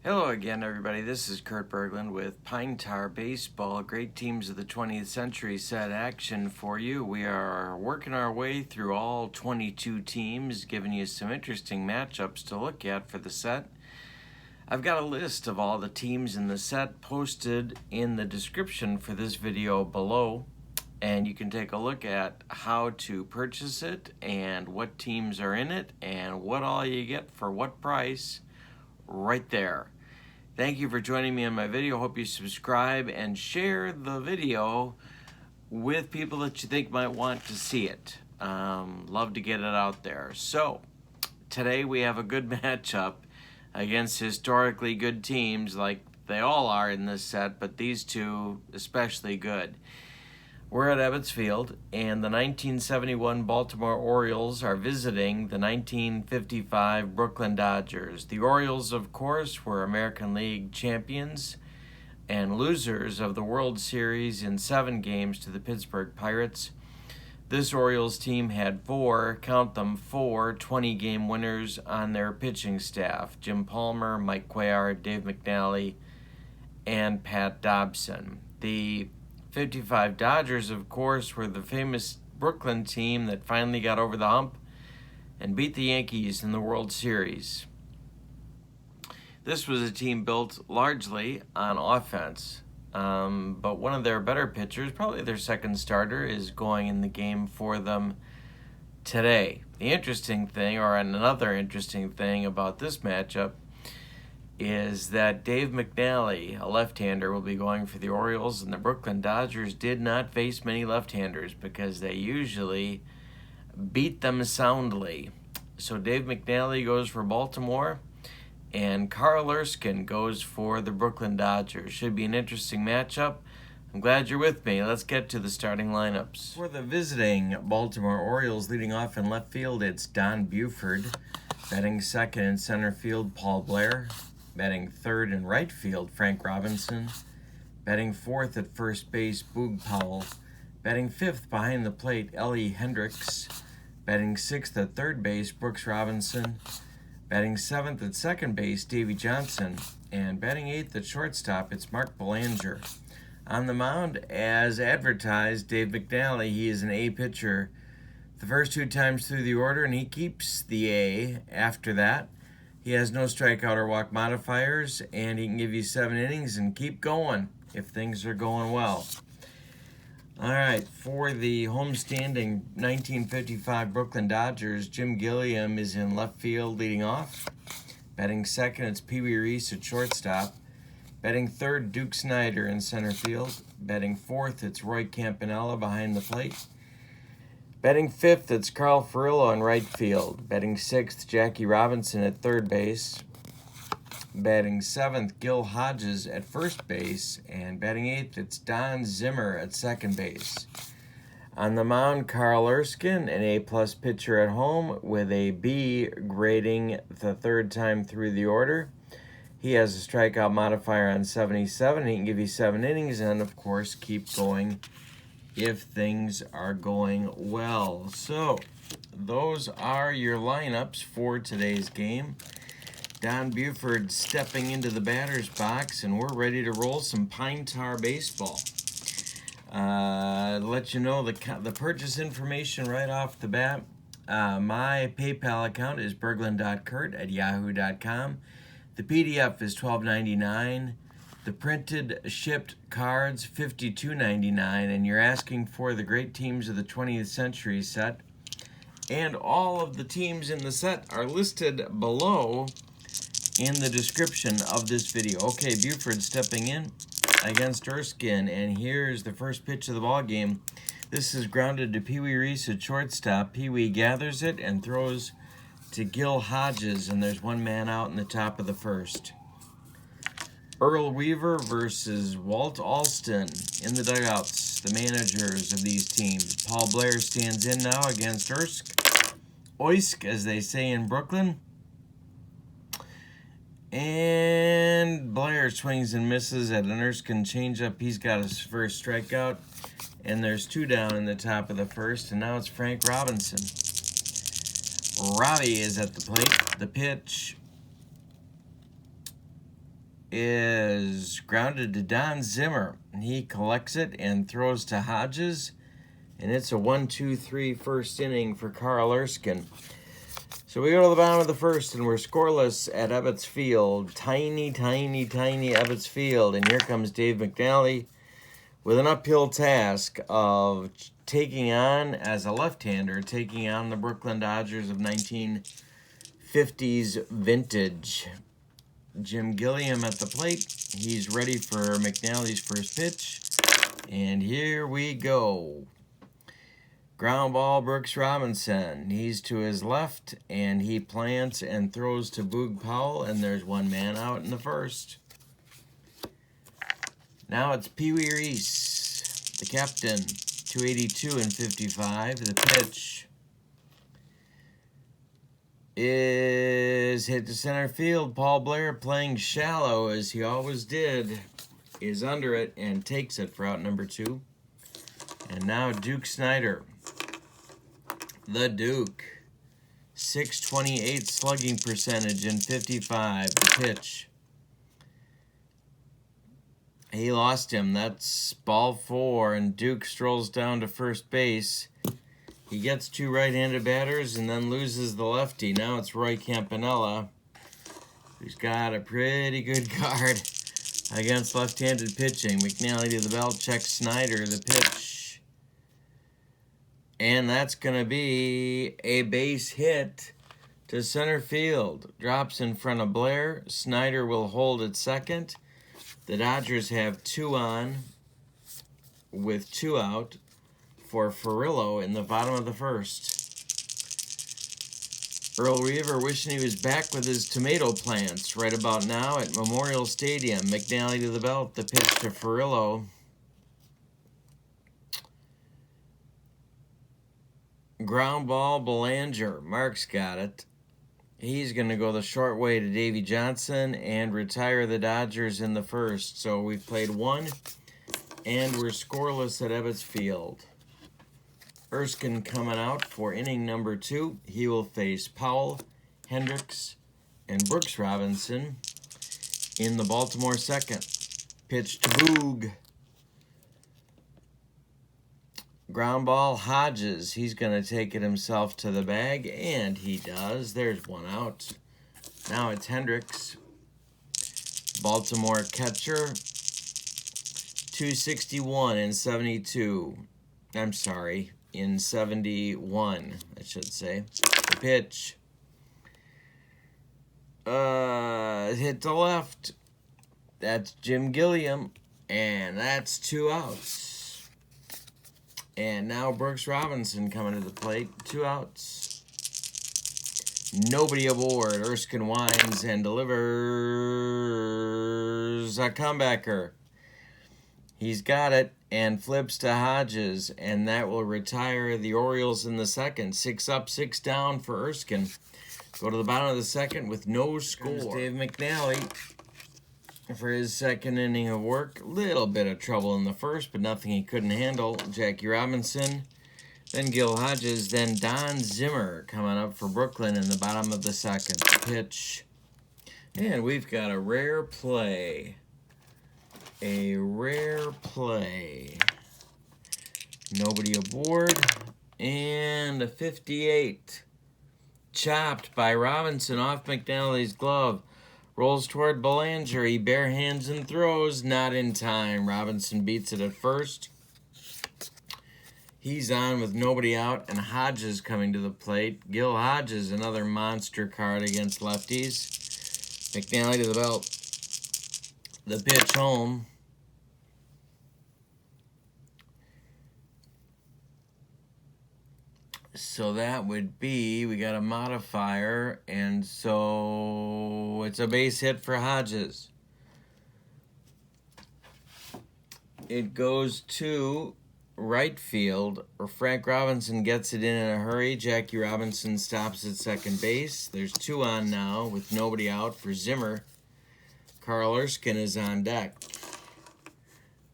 Hello again, everybody. This is Kurt Berglund with Pine Tar Baseball. Great teams of the 20th century set action for you. We are working our way through all 22 teams, giving you some interesting matchups to look at for the set. I've got a list of all the teams in the set posted in the description for this video below, and you can take a look at how to purchase it and what teams are in it and what all you get for what price right there. Thank you for joining me on my video. Hope you subscribe and share the video with people that you think might want to see it. Love to get it out there. So today we have a good matchup against historically good teams, like they all are in this set, but these two especially good. We're at Ebbets Field, and the 1971 Baltimore Orioles are visiting the 1955 Brooklyn Dodgers. The Orioles, of course, were American League champions and losers of the World Series in 7 games to the Pittsburgh Pirates. This Orioles team had four 20-game winners on their pitching staff: Jim Palmer, Mike Cuellar, Dave McNally, and Pat Dobson. The 55 Dodgers, of course, were the famous Brooklyn team that finally got over the hump and beat the Yankees in the World Series. This was a team built largely on offense, but one of their better pitchers, probably their second starter, is going in the game for them today. The interesting thing, or another interesting thing about this matchup, is that Dave McNally, a left-hander, will be going for the Orioles, and the Brooklyn Dodgers did not face many left-handers because they usually beat them soundly. So Dave McNally goes for Baltimore, and Carl Erskine goes for the Brooklyn Dodgers. Should be an interesting matchup. I'm glad you're with me. Let's get to the starting lineups. For the visiting Baltimore Orioles, leading off in left field, it's Don Buford. Batting second in center field, Paul Blair. Batting third in right field, Frank Robinson. Batting fourth at first base, Boog Powell. Batting fifth behind the plate, Ellie Hendricks. Batting sixth at third base, Brooks Robinson. Batting seventh at second base, Davey Johnson. And batting eighth at shortstop, it's Mark Belanger. On the mound, as advertised, Dave McNally. He is an A pitcher the first 2 times through the order, and he keeps the A after that. He has no strikeout or walk modifiers, and he can give you 7 innings and keep going if things are going well. All right, for the homestanding 1955 Brooklyn Dodgers, Jim Gilliam is in left field leading off. Batting second, it's Pee Wee Reese at shortstop. Batting third, Duke Snyder in center field. Batting fourth, it's Roy Campanella behind the plate. Batting fifth, it's Carl Furillo in right field. Batting sixth, Jackie Robinson at third base. Batting seventh, Gil Hodges at first base. And batting eighth, it's Don Zimmer at second base. On the mound, Carl Erskine, an A-plus pitcher at home with a B grading the 3rd time through the order. He has a strikeout modifier on 77. He can give you 7 innings and, of course, keep going if things are going well. So those are your lineups for today's game. Don Buford stepping into the batter's box, and we're ready to roll some Pine Tar Baseball. Let you know the purchase information right off the bat. My PayPal account is berglund.kurt@yahoo.com. The PDF is $12.99. The printed shipped cards, $52.99, and you're asking for the great teams of the 20th century set. And all of the teams in the set are listed below in the description of this video. Okay, Buford stepping in against Erskine, and here's the first pitch of the ball game. This is grounded to Pee Wee Reese at shortstop. Pee Wee gathers it and throws to Gil Hodges, and there's 1 man out in the top of the first. Earl Weaver versus Walt Alston in the dugouts, the managers of these teams. Paul Blair stands in now against Oysk, as they say in Brooklyn. And Blair swings and misses at an Erskine changeup. He's got his first strikeout. And there's 2 down in the top of the first, and now it's Frank Robinson. Robbie is at the plate. The pitch is grounded to Don Zimmer. He collects it and throws to Hodges. And it's a 1-2-3 first inning for Carl Erskine. So we go to the bottom of the first, and we're scoreless at Ebbets Field. Tiny, tiny, tiny Ebbets Field. And here comes Dave McNally with an uphill task of taking on, as a left-hander, taking on the Brooklyn Dodgers of 1950s vintage. Jim Gilliam at the plate. He's ready for McNally's first pitch. And here we go. Ground ball, Brooks Robinson. He's to his left, and he plants and throws to Boog Powell, and there's one man out in the first. Now it's Pee Wee Reese, the captain, 282 and 55. The pitch is hit to center field. Paul Blair, playing shallow as he always did, is under it and takes it for out number 2. And now Duke Snyder, the Duke, 628 slugging percentage and 55. The pitch, he lost him. That's ball 4, and Duke strolls down to first base. He gets 2 right-handed batters and then loses the lefty. Now it's Roy Campanella, who's got a pretty good card against left-handed pitching. McNally to the belt, checks Snyder, the pitch. And that's going to be a base hit to center field. Drops in front of Blair. Snyder will hold at second. The Dodgers have 2 on with 2 out for Furillo in the bottom of the first. Earl Weaver wishing he was back with his tomato plants right about now at Memorial Stadium. McNally to the belt. The pitch to Furillo. Ground ball, Belanger. Mark's got it. He's going to go the short way to Davy Johnson and retire the Dodgers in the first. So we've played 1, and we're scoreless at Ebbets Field. Erskine coming out for inning number 2. He will face Powell, Hendricks, and Brooks Robinson in the Baltimore second. Pitch to Boog. Ground ball, Hodges. He's going to take it himself to the bag, and he does. There's 1 out. Now it's Hendricks, Baltimore catcher, 261 and 72. I'm sorry, in 71, I should say. The pitch. Hit to left. That's Jim Gilliam, and that's 2 outs. And now Brooks Robinson coming to the plate. 2 outs. Nobody aboard. Erskine winds and delivers a comebacker. He's got it and flips to Hodges, and that will retire the Orioles in the second. 6 up, 6 down for Erskine. Go to the bottom of the second with no score. There's Dave McNally for his second inning of work. Little bit of trouble in the first, but nothing he couldn't handle. Jackie Robinson, then Gil Hodges, then Don Zimmer coming up for Brooklyn in the bottom of the second. Pitch. And we've got a rare play. A rare play. Nobody aboard. And a 58. Chopped by Robinson off McNally's glove. Rolls toward Belanger. He bare hands and throws. Not in time. Robinson beats it at first. He's on with nobody out, and Hodges coming to the plate. Gil Hodges, another monster card against lefties. McNally to the belt. The pitch home. So that would be, we got a modifier, and so it's a base hit for Hodges. It goes to right field, or Frank Robinson gets it in a hurry. Jackie Robinson stops at second base. There's 2 on now with nobody out for Zimmer. Carl Erskine is on deck.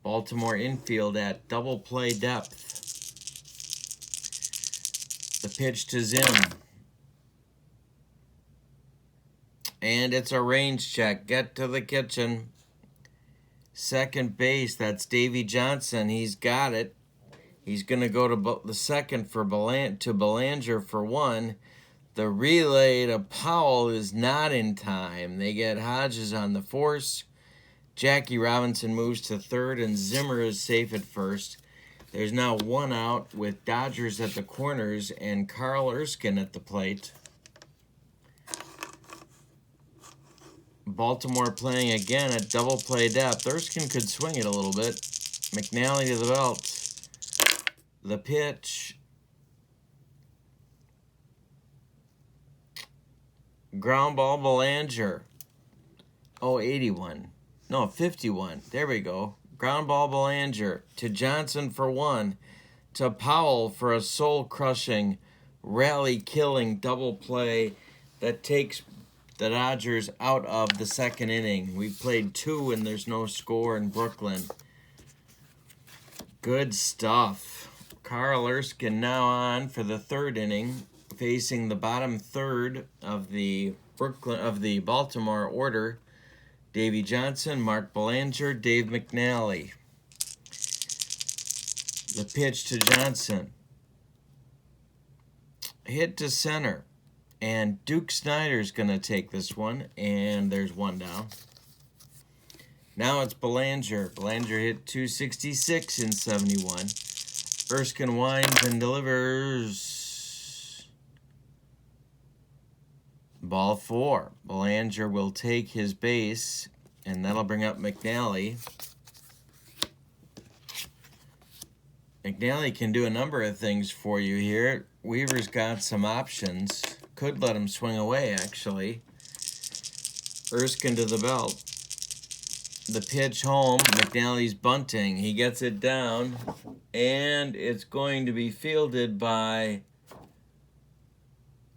Baltimore infield at double play depth. The pitch to Zim. And it's a range check. Get to the kitchen. Second base, that's Davy Johnson. He's got it. He's going to go to the second for Belanger for 1. The relay to Powell is not in time. They get Hodges on the force. Jackie Robinson moves to third, and Zimmer is safe at first. There's now 1 out with Dodgers at the corners and Carl Erskine at the plate. Baltimore playing again at double play depth. Erskine could swing it a little bit. McNally to the belt. The pitch. Ground ball, Belanger. Oh, 81. No, 51. There we go. Ground ball, Belanger. To Johnson for 1. To Powell for a soul-crushing, rally-killing double play that takes the Dodgers out of the second inning. We played 2 and there's no score in Brooklyn. Good stuff. Carl Erskine now on for the third inning, facing the bottom third of the Baltimore order. Davy Johnson, Mark Belanger, Dave McNally. The pitch to Johnson. Hit to center. And Duke Snider's going to take this one, and there's 1 down. Now it's Belanger. Belanger hit 266 in 71. Erskine winds and delivers. Ball 4. Belanger will take his base, and that'll bring up McNally. McNally can do a number of things for you here. Weaver's got some options. Could let him swing away, actually. Erskine to the belt. The pitch home. McNally's bunting. He gets it down, and it's going to be fielded by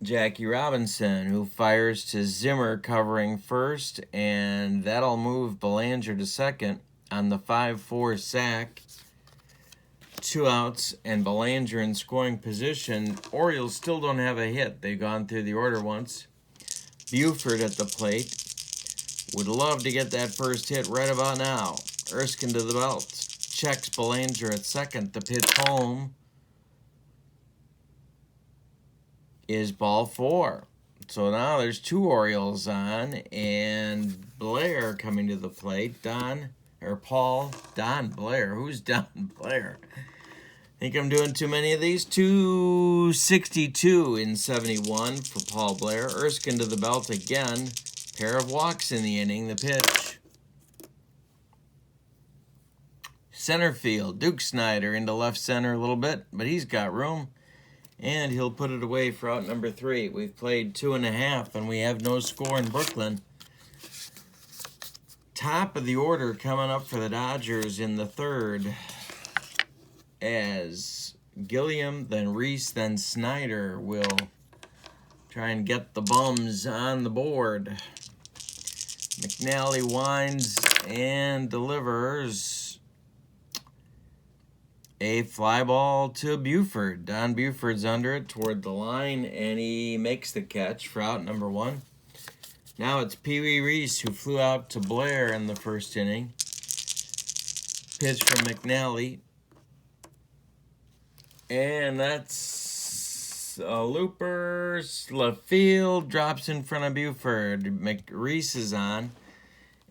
Jackie Robinson, who fires to Zimmer covering first, and that'll move Belanger to second on the 5-4 sack. 2 outs, and Belanger in scoring position. Orioles still don't have a hit. They've gone through the order once. Buford at the plate. Would love to get that first hit right about now. Erskine to the belt. Checks Belanger at second. The pitch home is ball 4. So now there's 2 Orioles on, and Blair coming to the plate. Don Blair. Who's Don Blair? Think I'm doing too many of these. 262 in 71 for Paul Blair. Erskine to the belt again. Pair of walks in the inning. The pitch. Center field. Duke Snider into left center a little bit, but he's got room. And he'll put it away for out number 3. We've played 2.5, and we have no score in Brooklyn. Top of the order coming up for the Dodgers in the third, as Gilliam, then Reese, then Snider will try and get the bums on the board. McNally winds and delivers a fly ball to Buford. Don Buford's under it toward the line, and he makes the catch for out number 1. Now it's Pee Wee Reese, who flew out to Blair in the first inning. Pitch from McNally. And that's a looper. Left field, drops in front of Buford. Reese is on.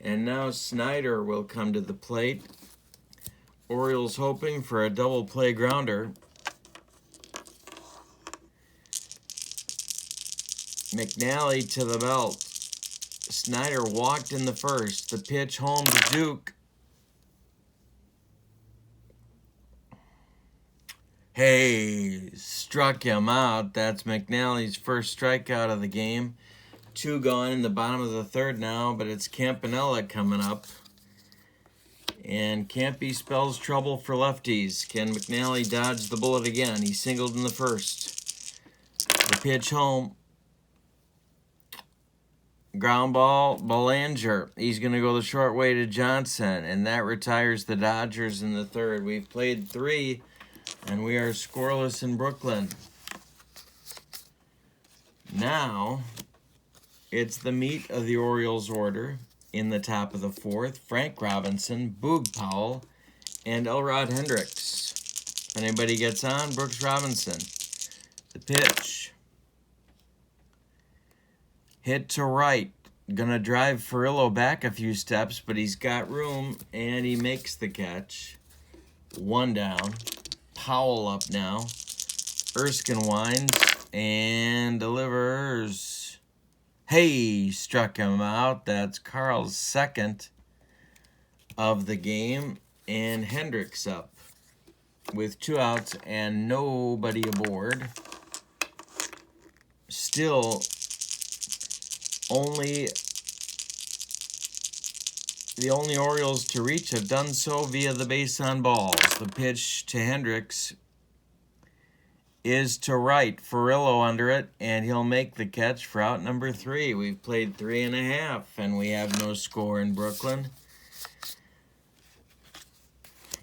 And now Snider will come to the plate. Orioles hoping for a double play grounder. McNally to the belt. Snider walked in the first. The pitch home to Duke. Hey, struck him out. That's McNally's first strikeout of the game. 2 gone in the bottom of the third now, but it's Campanella coming up. And Campy spells trouble for lefties. Can McNally dodge the bullet again? He singled in the first. The pitch home. Ground ball, Belanger. He's going to go the short way to Johnson, and that retires the Dodgers in the third. We've played 3, and we are scoreless in Brooklyn. Now, it's the meat of the Orioles order. in the top of the fourth. Frank Robinson, Boog Powell, and Elrod Hendricks. If anybody gets on, Brooks Robinson. The pitch. Hit to right. Gonna drive Furillo back a few steps, but he's got room, and he makes the catch. One down. Powell up now. Erskine winds and delivers. Hey, struck him out. That's Carl's second of the game. And Hendricks up with 2 outs and nobody aboard. Still the only Orioles to reach have done so via the base on balls. The pitch to Hendricks is to right. Furillo under it, and he'll make the catch for out number 3. We've played 3.5, and we have no score in Brooklyn.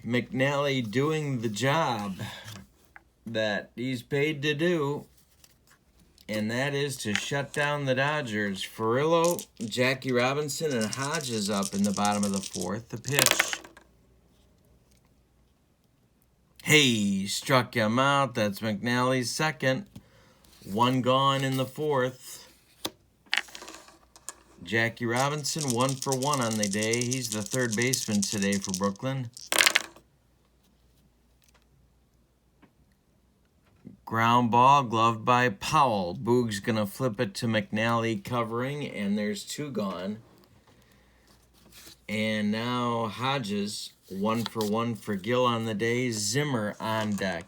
McNally doing the job that he's paid to do, and that is to shut down the Dodgers. Furillo, Jackie Robinson, and Hodges up in the bottom of the fourth. The pitch. Hey, struck him out. That's McNally's second. 1 gone in the fourth. Jackie Robinson, 1 for 1 on the day. He's the third baseman today for Brooklyn. Ground ball, gloved by Powell. Boog's going to flip it to McNally covering, and there's 2 gone. And now Hodges, 1 for 1 for Gill on the day. Zimmer on deck.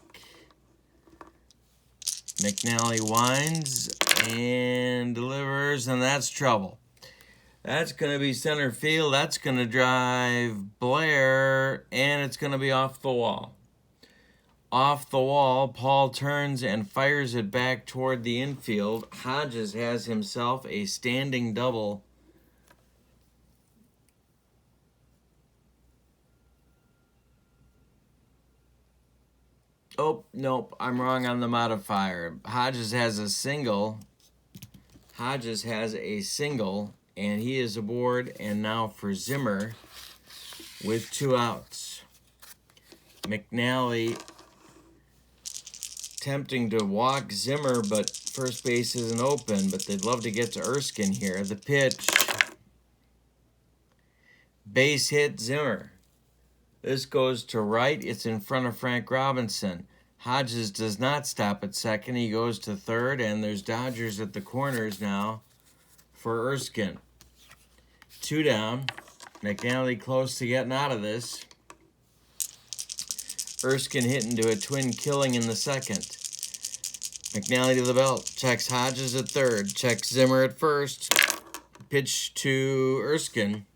McNally winds and delivers, and that's trouble. That's going to be center field. That's going to drive Blair, and it's going to be off the wall. Off the wall, Paul turns and fires it back toward the infield. Hodges has himself a standing double. Oh, nope, I'm wrong on the modifier. Hodges has a single. And he is aboard. And now for Zimmer with 2 outs. McNally attempting to walk Zimmer, but first base isn't open, but they'd love to get to Erskine here. The pitch. Base hit Zimmer. This goes to right. It's in front of Frank Robinson. Hodges does not stop at second. He goes to third, and there's Dodgers at the corners now for Erskine. 2 down. McNally close to getting out of this. Erskine hit into a twin killing in the second. McNally to the belt. Checks Hodges at third. Checks Zimmer at first. Pitch to Erskine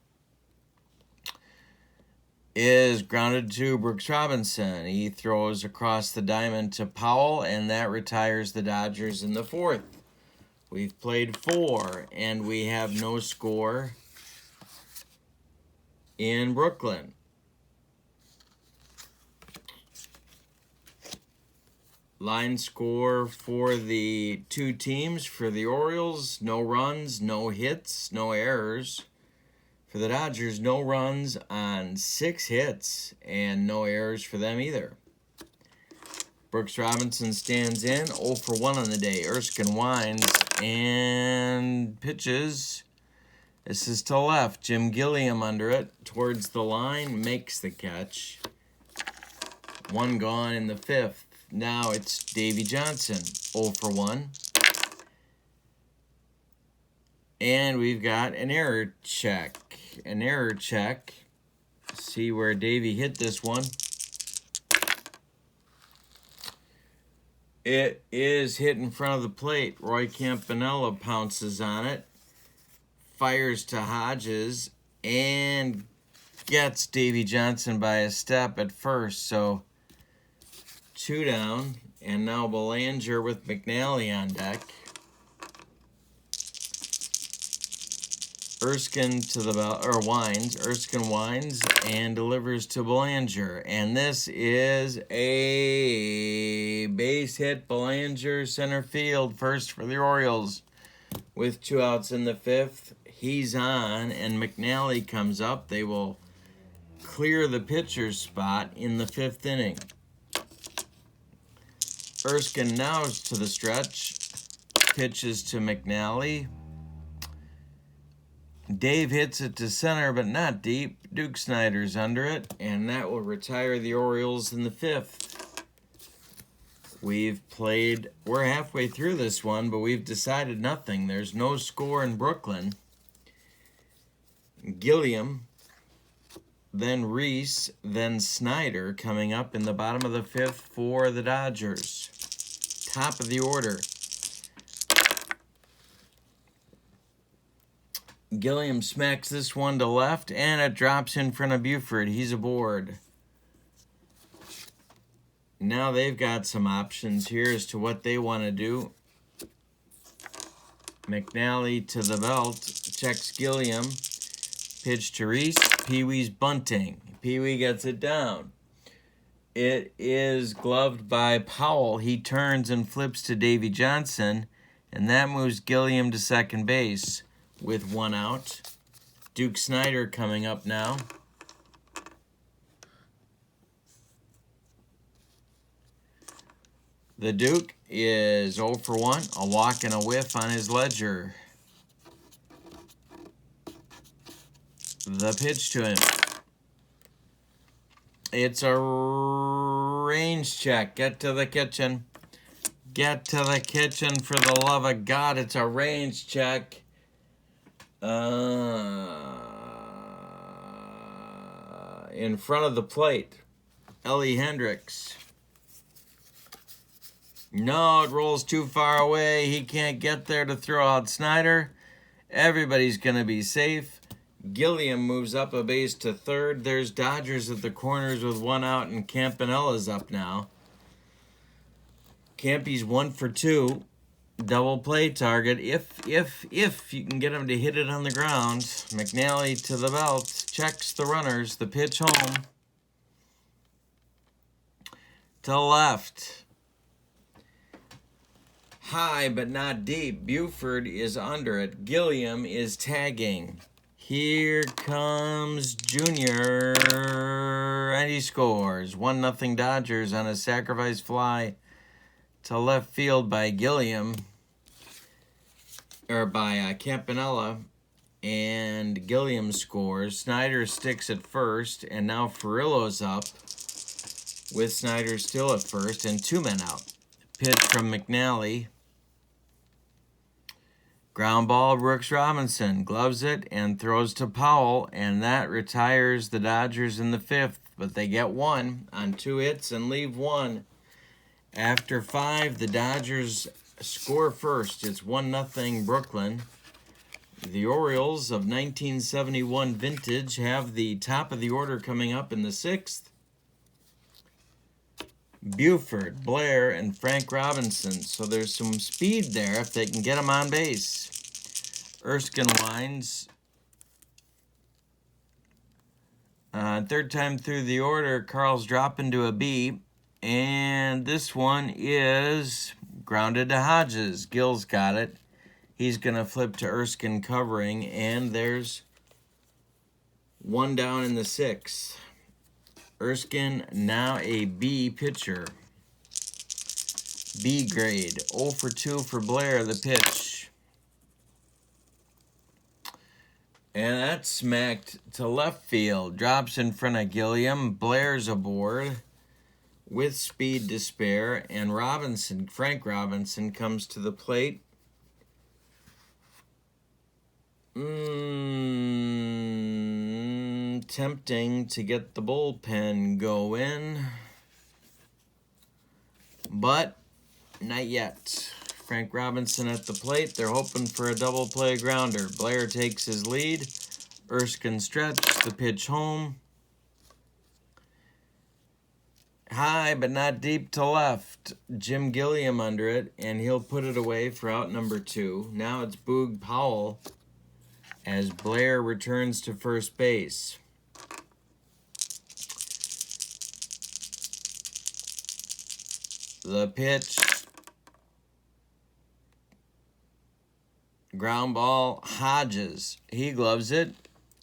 is grounded to Brooks Robinson. He throws across the diamond to Powell, and that retires the Dodgers in the fourth. We've played 4, and we have no score in Brooklyn. Line score for the 2 teams. For the Orioles, no runs, no hits, no errors. For the Dodgers, no runs on 6 hits and no errors for them either. Brooks Robinson stands in, 0 for 1 on the day. Erskine winds and pitches. This is to left. Jim Gilliam under it, towards the line, makes the catch. 1 gone in the fifth. Now it's Davy Johnson, 0 for 1. And we've got an error check. See where Davy hit this one. It is hit in front of the plate. Roy Campanella pounces on it, fires to Hodges, and gets Davy Johnson by a step at first. So 2 down, and now Belanger with McNally on deck. Erskine to the bell, or winds. Erskine winds and delivers to Belanger. And this is a base hit. Belanger center field, first for the Orioles. With 2 outs in the fifth, He's on, and McNally comes up. They will clear the pitcher's spot in the 5th inning. Erskine now to the stretch. Pitches to McNally. Dave hits it to center, but not deep. Duke Snider's under it, and that will retire the Orioles in the 5th. We're halfway through this one, but we've decided nothing. There's no score in Brooklyn. Gilliam, then Reese, then Snyder coming up in the bottom of the 5th for the Dodgers. Top of the order. Gilliam smacks this one to left, and it drops in front of Buford. He's aboard. Now they've got some options here as to what they want to do. McNally to the belt, checks Gilliam. Pitch to Reese. Pee-wee's bunting. Pee-wee gets it down. It is gloved by Powell. He turns and flips to Davy Johnson, and that moves Gilliam to second base with 1 out. Duke Snider coming up now. The Duke is 0 for 1, a walk and a whiff on his ledger. The pitch to him. It's a range check. Get to the kitchen. Get to the kitchen for the love of God. It's a range check. In front of the plate. Ellie Hendricks. No, it rolls too far away. He can't get there to throw out Snyder. Everybody's going to be safe. Gilliam moves up a base to third. There's Dodgers at the corners with 1 out, and Campanella's up now. Campy's 1 for 2. Double play target. If you can get him to hit it on the ground. McNally to the belt. Checks the runners. The pitch home. To left. High but not deep. Buford is under it. Gilliam is tagging. Here comes Junior, and he scores. 1-0 Dodgers on a sacrifice fly to left field by Gilliam, or by Campanella, and Gilliam scores. Snyder sticks at first, and now Furillo's up with Snyder still at first and 2 men out. Pitch from McNally. Ground ball, Brooks Robinson gloves it and throws to Powell, and that retires the Dodgers in the 5th. But they get 1 on 2 hits and leave 1. After 5, the Dodgers score first. It's 1-0 Brooklyn. The Orioles of 1971 vintage have the top of the order coming up in the 6th. Buford, Blair, and Frank Robinson. So there's some speed there if they can get them on base. Erskine winds. 3rd time through the order, Carl's dropping to a B. And this one is grounded to Hodges. Gill's got it. He's going to flip to Erskine covering. And there's 1 down in the 6th. Erskine, now a B pitcher. B grade. 0 for 2 for Blair, the pitch. And that's smacked to left field. Drops in front of Gilliam. Blair's aboard with speed to spare. And Robinson, Frank Robinson, comes to the plate. Tempting to get the bullpen going, but not yet. Frank Robinson at the plate. They're hoping for a double play grounder. Blair takes his lead. Erskine stretch, the pitch home. High but not deep to left. Jim Gilliam under it, and he'll put it away for out number 2. Now it's Boog Powell as Blair returns to first base. The pitch Ground ball, Hodges. He gloves it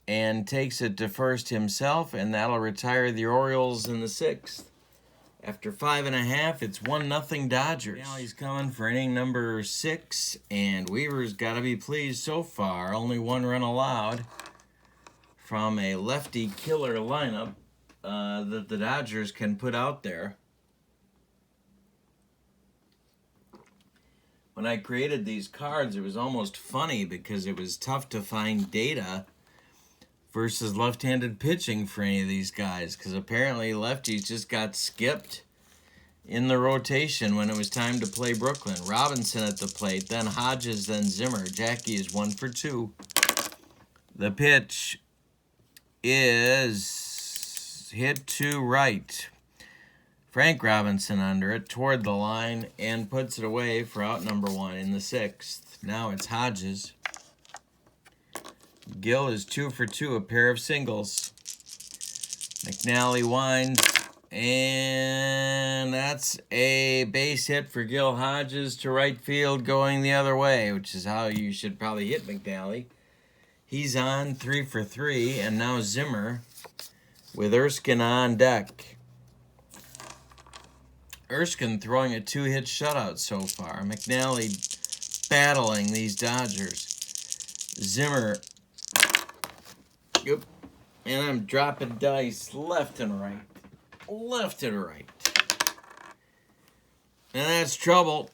and takes it to first himself, and that'll retire the Orioles in the 6th. After 5.5, it's 1-0 Dodgers. Now he's coming for inning number 6, and Weaver's got to be pleased so far. Only 1 run allowed from a lefty killer lineup that the Dodgers can put out there. When I created these cards, it was almost funny because it was tough to find data versus left-handed pitching for any of these guys, because apparently lefties just got skipped in the rotation when it was time to play Brooklyn. Robinson at the plate, then Hodges, then Zimmer. Jackie is 1 for 2. The pitch is hit to right. Frank Robinson under it, toward the line, and puts it away for out number 1 in the 6th. Now it's Hodges. Gill is 2 for 2, a pair of singles. McNally winds, and that's a base hit for Gil Hodges to right field going the other way, which is how you should probably hit McNally. He's on 3 for 3, and now Zimmer with Erskine on deck. Erskine throwing a 2-hit shutout so far. McNally battling these Dodgers. Zimmer. Yep. And I'm dropping dice left and right. Left and right. And that's trouble.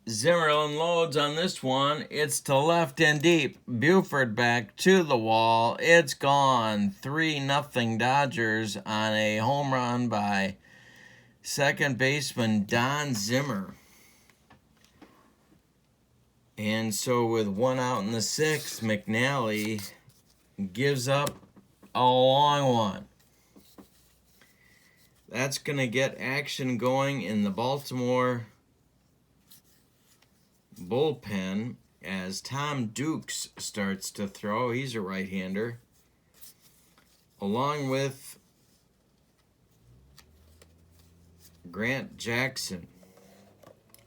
Zimmer unloads on this one. It's to left and deep. Buford back to the wall. It's gone. 3-0 Dodgers on a home run by second baseman Don Zimmer. And so with 1 out in the 6th, McNally gives up a long one. That's going to get action going in the Baltimore bullpen as Tom Dukes starts to throw. He's a right-hander. Along with Grant Jackson,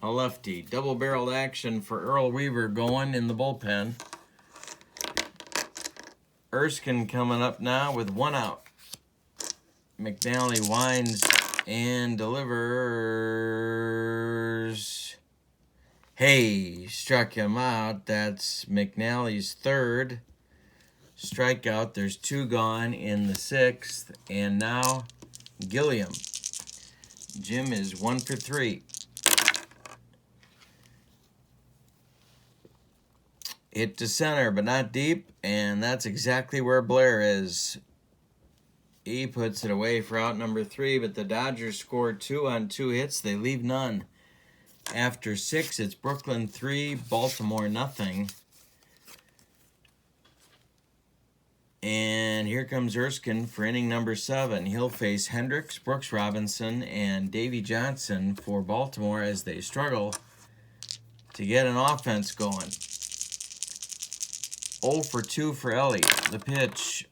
a lefty. Double-barreled action for Earl Weaver going in the bullpen. Erskine coming up now with 1 out. McNally winds and delivers. Hey, struck him out. That's McNally's 3rd strikeout. There's 2 gone in the 6th. And now Gilliam. Jim is 1 for 3. Hit to center, but not deep, and that's exactly where Blair is. He puts it away for out number 3, but the Dodgers score 2 on 2 hits. They leave none. After 6, it's Brooklyn 3, Baltimore nothing. And here comes Erskine for inning number 7. He'll face Hendricks, Brooks Robinson, and Davy Johnson for Baltimore as they struggle to get an offense going. 0 for 2 for Ellie. The pitch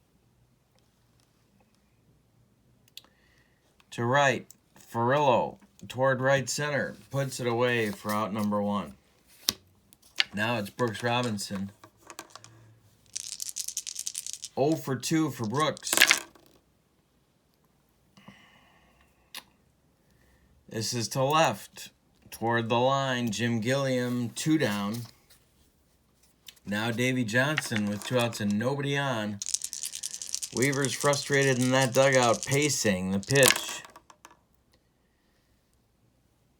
to right. Ferrillo toward right center. Puts it away for out number 1. Now it's Brooks Robinson. 0 for 2 for Brooks. This is to left. Toward the line, Jim Gilliam, 2 down. Now Davy Johnson with 2 outs and nobody on. Weaver's frustrated in that dugout, pacing the pitch.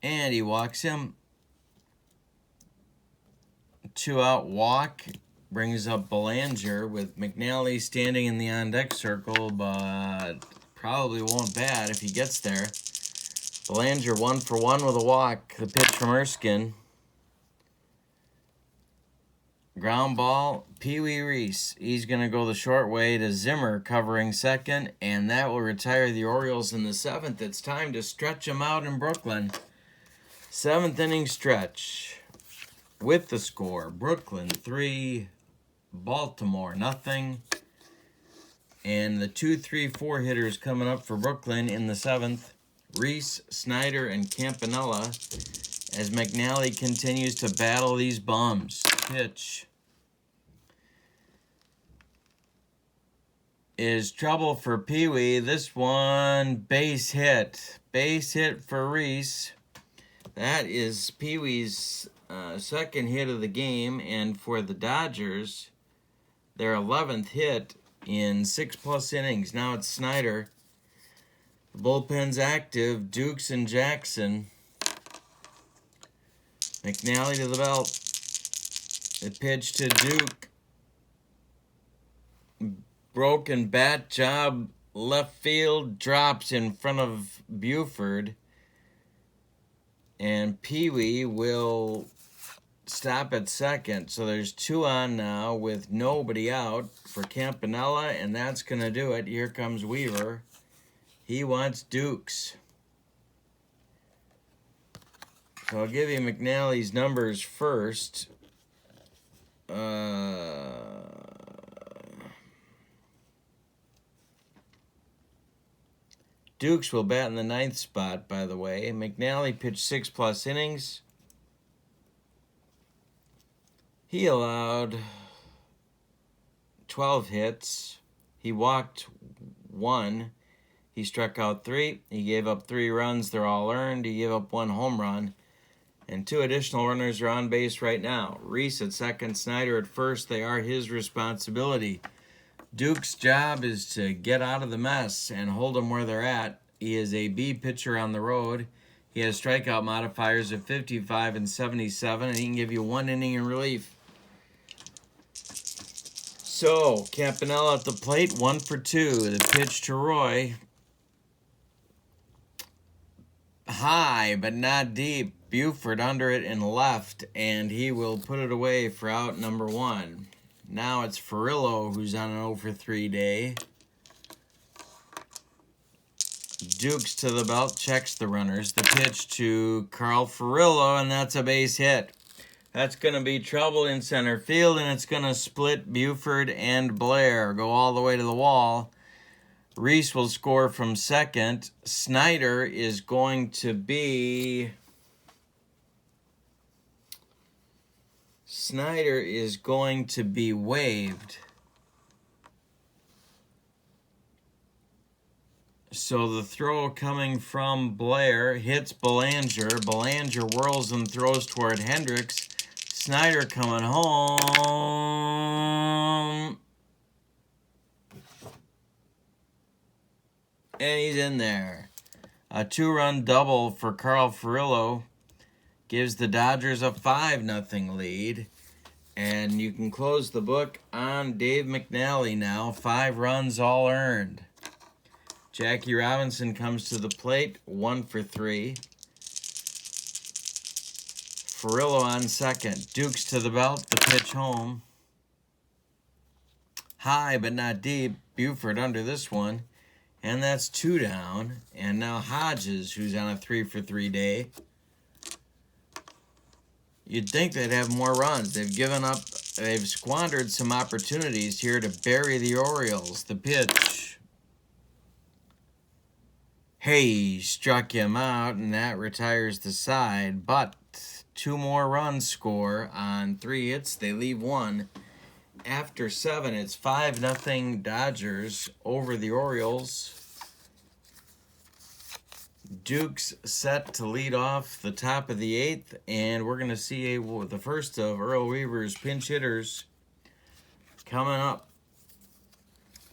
And he walks him. 2-out walk. Brings up Belanger with McNally standing in the on-deck circle, but probably won't bat if he gets there. Belanger 1 for 1 with a walk. The pitch from Erskine. Ground ball, Pee Wee Reese. He's going to go the short way to Zimmer covering second, and that will retire the Orioles in the 7th. It's time to stretch them out in Brooklyn. 7th inning stretch with the score. Brooklyn 3, Baltimore nothing. And the 2, 3, 4 hitters coming up for Brooklyn in the 7th. Reese, Snyder, and Campanella as McNally continues to battle these bums. Pitch is trouble for Pee Wee. This one, base hit. Base hit for Reese. That is Pee Wee's second hit of the game, and for the Dodgers, their 11th hit in 6+ innings. Now it's Snyder. The bullpen's active. Dukes and Jackson. McNally to the belt. The pitch to Duke. Broken bat job. Left field. Drops in front of Buford. And Pee Wee will stop at second. So there's 2 on now with nobody out for Campanella, and that's going to do it. Here comes Weaver. He wants Dukes. So I'll give you McNally's numbers first. Dukes will bat in the 9th spot, by the way. McNally pitched 6+ innings. He allowed 12 hits. He walked 1. He struck out 3. He gave up 3 runs. They're all earned. He gave up 1 home run. And 2 additional runners are on base right now. Reese at second, Snyder at first. They are his responsibility. Duke's job is to get out of the mess and hold them where they're at. He is a B pitcher on the road. He has strikeout modifiers of 55 and 77, and he can give you 1 inning in relief. So, Campanella at the plate, 1 for 2. The pitch to Roy. High, but not deep. Buford under it and left, and he will put it away for out number 1. Now it's Furillo who's on an 0 for 3 day. Dukes to the belt, checks the runners. The pitch to Carl Furillo, and that's a base hit. That's going to be trouble in center field, and it's going to split Buford and Blair. Go all the way to the wall. Reese will score from second. Snyder is going to be waived. So the throw coming from Blair hits Belanger. Belanger whirls and throws toward Hendricks. Snyder coming home. And he's in there. A 2-run double for Carl Furillo gives the Dodgers a 5-0 lead. And you can close the book on Dave McNally now. 5 runs all earned. Jackie Robinson comes to the plate, 1 for 3. Furillo on second. Dukes to the belt, the pitch home. High but not deep. Buford under this one. And that's 2 down. And now Hodges, who's on a 3 for 3 day. You'd think they'd have more runs. They've squandered some opportunities here to bury the Orioles. The pitch. Hey, struck him out, and that retires the side. But 2 more runs score on 3 hits. They leave 1. After 7, it's 5-0 Dodgers over the Orioles. Duke's set to lead off the top of the 8th, and we're going to see the first of Earl Weaver's pinch hitters coming up.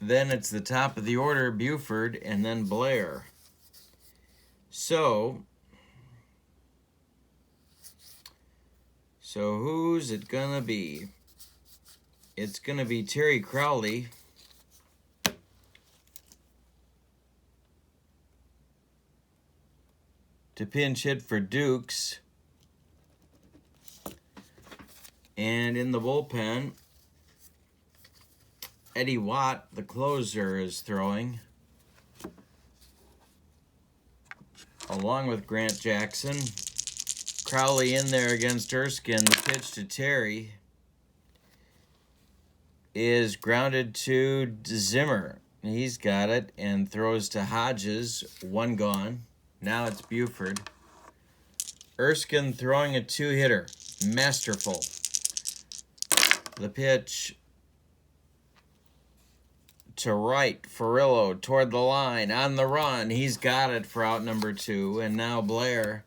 Then it's the top of the order, Buford, and then Blair. So who's it going to be? It's going to be Terry Crowley. To pinch hit for Dukes. And in the bullpen, Eddie Watt, the closer, is throwing. Along with Grant Jackson. Crowley in there against Erskine. The pitch to Terry is grounded to Zimmer. He's got it and throws to Hodges. 1 gone. Now it's Buford. Erskine throwing a 2-hitter. Masterful. The pitch to right. Furillo toward the line. On the run. He's got it for out number 2. And now Blair.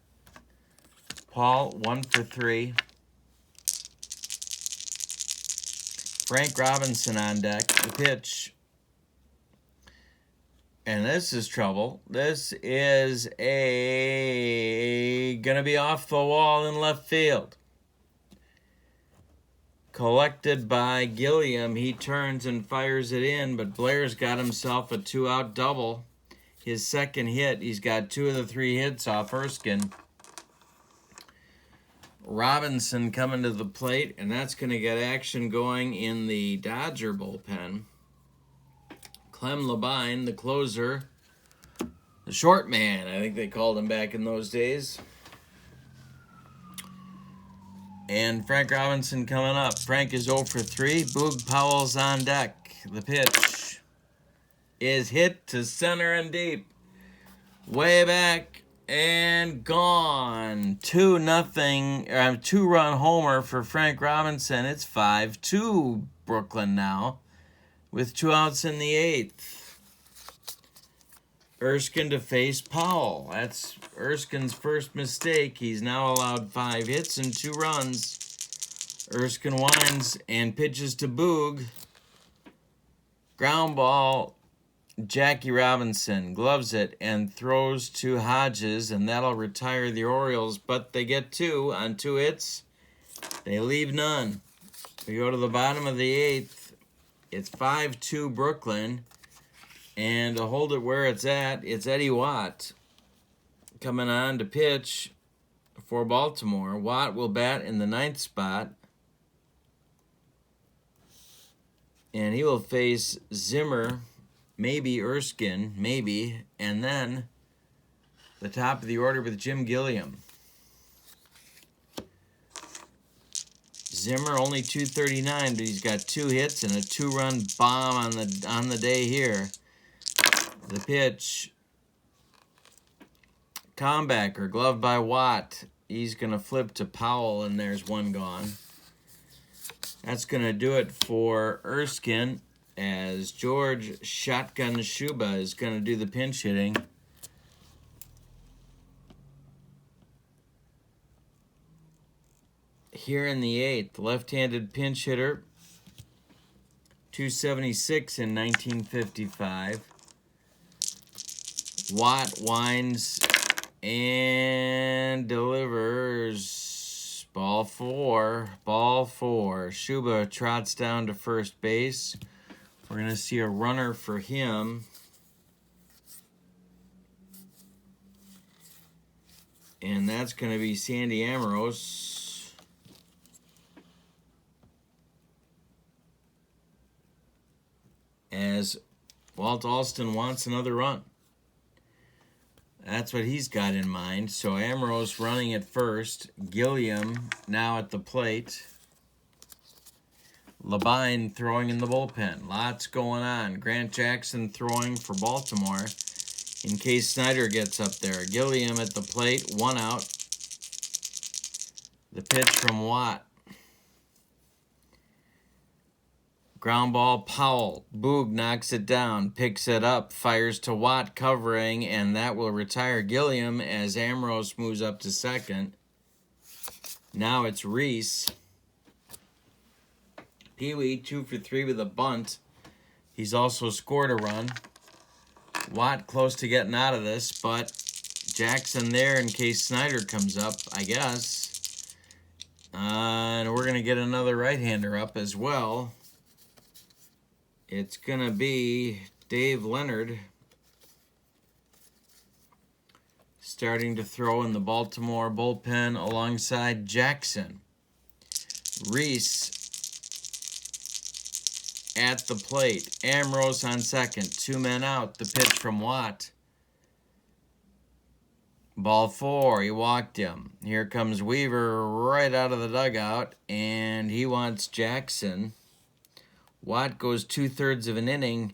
Paul, 1 for 3. Frank Robinson on deck. The pitch. And this is trouble. This is gonna be off the wall in left field. Collected by Gilliam. He turns and fires it in, but Blair's got himself a 2-out double. His second hit. He's got 2 of the 3 hits off Erskine. Robinson coming to the plate, and that's going to get action going in the Dodger bullpen. Clem Labine, the closer, the short man, I think they called him back in those days. And Frank Robinson coming up. Frank is 0 for 3. Boog Powell's on deck. The pitch is hit to center and deep. Way back and gone. 2-0, 2-run homer for Frank Robinson. It's 5-2 Brooklyn now, with 2 outs in the 8th. Erskine to face Powell. That's Erskine's first mistake. He's now allowed 5 hits and 2 runs. Erskine winds and pitches to Boog. Ground ball. Jackie Robinson gloves it and throws to Hodges, and that'll retire the Orioles, but they get 2 on 2 hits. They leave none. We go to the bottom of the 8th. It's 5-2 Brooklyn, and to hold it where it's at, it's Eddie Watt coming on to pitch for Baltimore. Watt will bat in the 9th spot, and he will face Zimmer, maybe Erskine, maybe, and then the top of the order with Jim Gilliam. Zimmer only 239, but he's got 2 hits and a 2-run bomb on the day here. The pitch, comebacker, gloved by Watt. He's going to flip to Powell, and there's 1 gone. That's going to do it for Erskine, as George Shotgun Shuba is going to do the pinch hitting. Here in the 8th, left-handed pinch hitter, 276 in 1955. Watt winds and delivers. Ball 4. Shuba trots down to first base. We're going to see a runner for him. And that's going to be Sandy Amorose. As Walt Alston wants another run. That's what he's got in mind. So Amorose running at first. Gilliam now at the plate. Labine throwing in the bullpen. Lots going on. Grant Jackson throwing for Baltimore in case Snyder gets up there. Gilliam at the plate. 1 out. The pitch from Watt. Ground ball, Powell. Boog knocks it down, picks it up, fires to Watt covering, and that will retire Gilliam as Amorose moves up to second. Now it's Reese. Pee-wee, 2 for 3 with a bunt. He's also scored a run. Watt close to getting out of this, but Jackson there in case Snyder comes up, I guess. And we're going to get another right-hander up as well. It's going to be Dave Leonard starting to throw in the Baltimore bullpen alongside Jackson. Reese at the plate. Ambrose on second. 2 men out. The pitch from Watt. Ball 4. He walked him. Here comes Weaver right out of the dugout, and he wants Jackson. Watt goes 2/3 of an inning.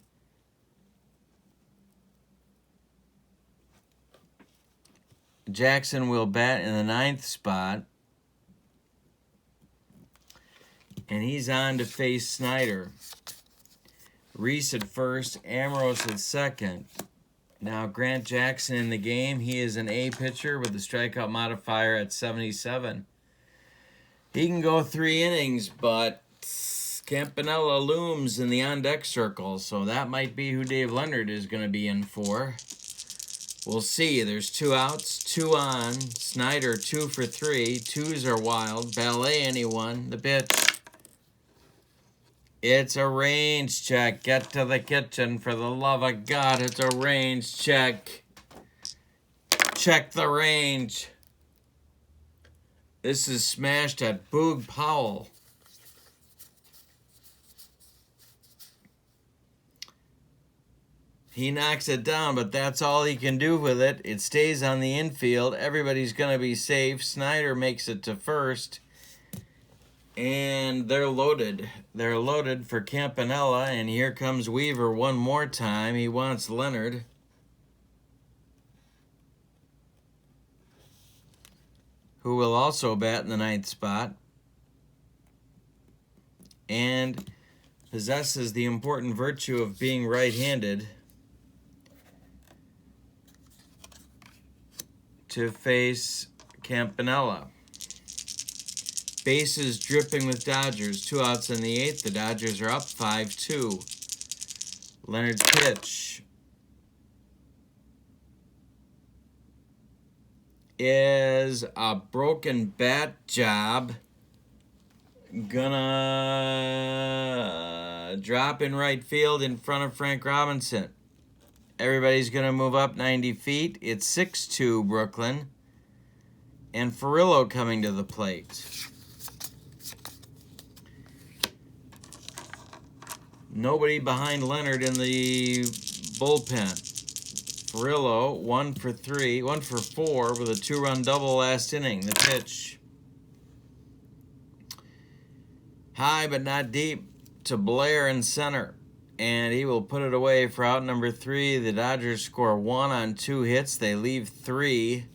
Jackson will bat in the 9th spot. And he's on to face Snyder. Reese at first, Ambrose at second. Now Grant Jackson in the game. He is an A pitcher with a strikeout modifier at 77. He can go 3 innings, but Campanella looms in the on-deck circle, so that might be who Dave Leonard is going to be in for. We'll see. There's 2 outs, 2 on. Snyder 2 for 3. 2s are wild. Ballet anyone. The pitch. It's a range check. Get to the kitchen for the love of God. It's a range check. Check the range. This is smashed at Boog Powell. He knocks it down, but that's all he can do with it. It stays on the infield. Everybody's going to be safe. Snyder makes it to first. And they're loaded. They're loaded for Campanella. And here comes Weaver one more time. He wants Leonard. Who will also bat in the 9th spot. And possesses the important virtue of being right-handed. To face Campanella. Bases dripping with Dodgers. 2 outs in the 8th. The Dodgers are up 5-2. Leonard's pitch is a broken bat job. Gonna drop in right field in front of Frank Robinson. Everybody's going to move up 90 feet. It's 6-2 Brooklyn. And Furillo coming to the plate. Nobody behind Leonard in the bullpen. Furillo, 1 for 4 with a 2-run double last inning. The pitch. High but not deep to Blair in center. And he will put it away for out number 3. The Dodgers score 1 on 2 hits. They leave 3.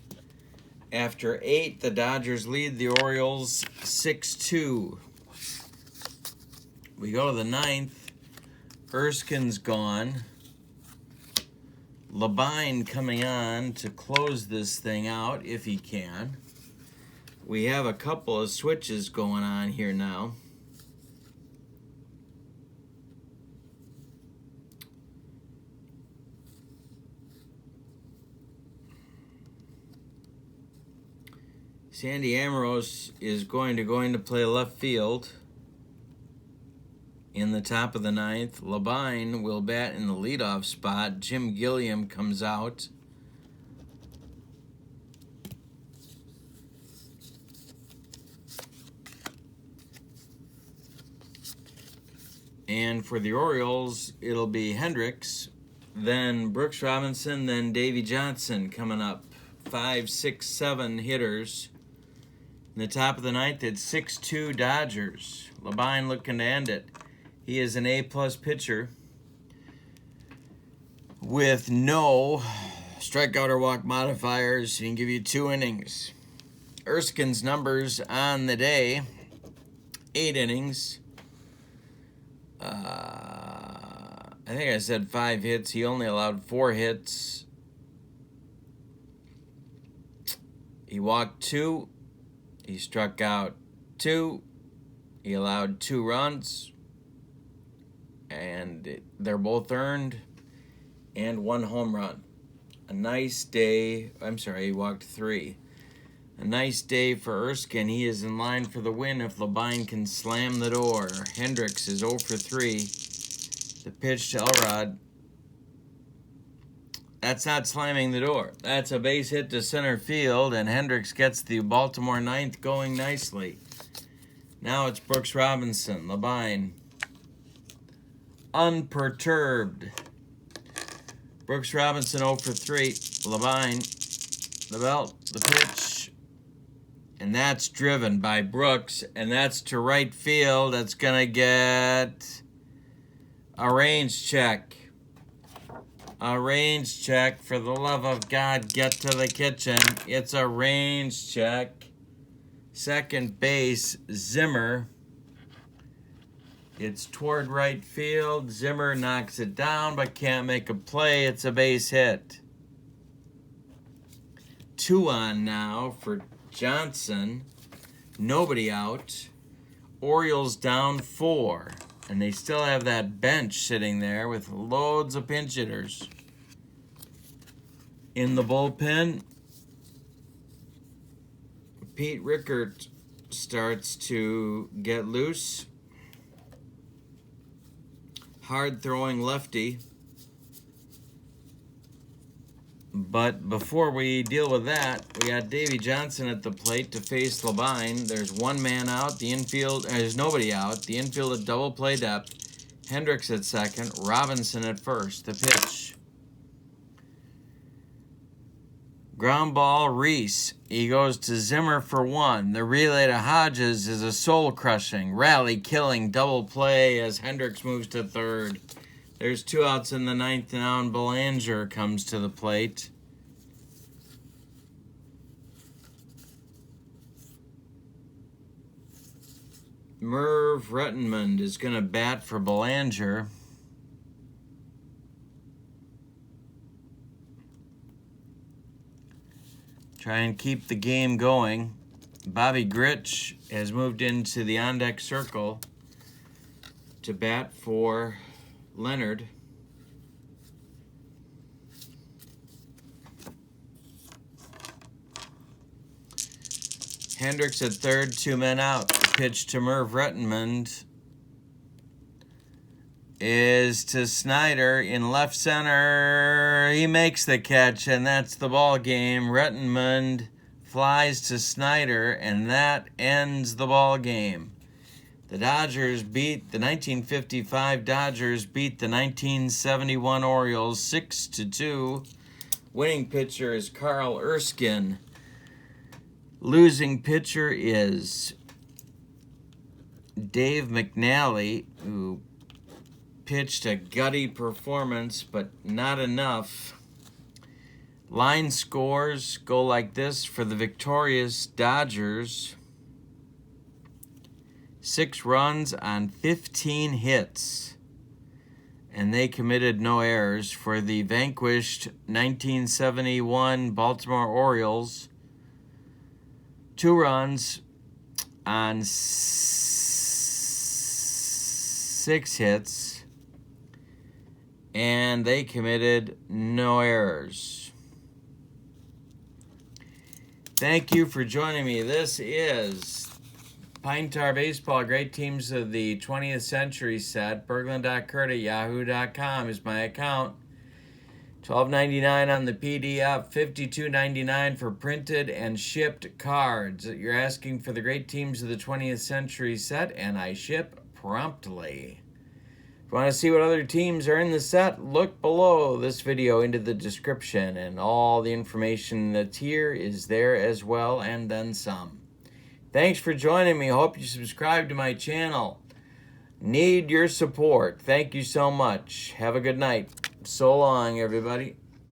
After 8, the Dodgers lead the Orioles 6-2. We go to the 9th. Erskine's gone. Labine coming on to close this thing out if he can. We have a couple of switches going on here now. Sandy Ambrose is going to play left field in the top of the 9th. Labine will bat in the leadoff spot. Jim Gilliam comes out. And for the Orioles, it'll be Hendricks, then Brooks Robinson, then Davy Johnson coming up. 5, 6, 7 hitters. In the top of the 9th, it's 6-2 Dodgers. Labine looking to end it. He is an A-plus pitcher with no strikeout or walk modifiers. He can give you 2 innings. Erskine's numbers on the day, 8 innings. I think I said 5 hits. He only allowed 4 hits. He walked 2. He struck out 2. He allowed 2 runs. And they're both earned. And 1 home run. A nice day. I'm sorry, he walked 3. A nice day for Erskine. He is in line for the win if Labine can slam the door. Hendricks is 0 for 3. The pitch to Elrod. That's not slamming the door. That's a base hit to center field, and Hendricks gets the Baltimore 9th going nicely. Now it's Brooks Robinson. Labine. Unperturbed. Brooks Robinson 0 for 3. Labine. The belt. The pitch. And that's driven by Brooks, and that's to right field. That's going to get a range check. A range check. For the love of God, get to the kitchen. It's a range check. Second base, Zimmer. It's toward right field. Zimmer knocks it down but can't make a play. It's a base hit. 2 on now for Johnson. Nobody out. Orioles down 4. And they still have that bench sitting there with loads of pinch hitters. In the bullpen, Pete Rickert starts to get loose. Hard-throwing lefty. But before we deal with that, we got Davey Johnson at the plate to face Labine. There's 1 man out. The infield, there's nobody out. The infield at double play depth. Hendricks at second. Robinson at first. The pitch. Ground ball, Reese. He goes to Zimmer for 1. The relay to Hodges is a soul-crushing, rally-killing double play as Hendricks moves to third. There's 2 outs in the 9th now, and Belanger comes to the plate. Merv Rettenmund is going to bat for Belanger. Try and keep the game going. Bobby Grich has moved into the on-deck circle to bat for Leonard. Hendricks at third, 2 men out. The pitch to Merv Rettenmund is to Snyder in left center. He makes the catch, and that's the ball game. Rettenmund flies to Snyder, and that ends the ball game. The 1955 Dodgers beat the 1971 Orioles 6-2. Winning pitcher is Carl Erskine. Losing pitcher is Dave McNally, who pitched a gutty performance, but not enough. Line scores go like this for the victorious Dodgers. 6 runs on 15 hits, and they committed no errors. For the vanquished 1971 Baltimore Orioles, 2 runs on 6 hits, and they committed no errors. Thank you for joining me. This is Pine Tar Baseball, Great Teams of the 20th Century set. Berglund.Kurt@yahoo.com is my account. $12.99 on the PDF, $52.99 for printed and shipped cards. You're asking for the Great Teams of the 20th Century set, and I ship promptly. If you want to see what other teams are in the set, look below this video into the description, and all the information that's here is there as well, and then some. Thanks for joining me. Hope you subscribe to my channel. Need your support. Thank you so much. Have a good night. So long, everybody.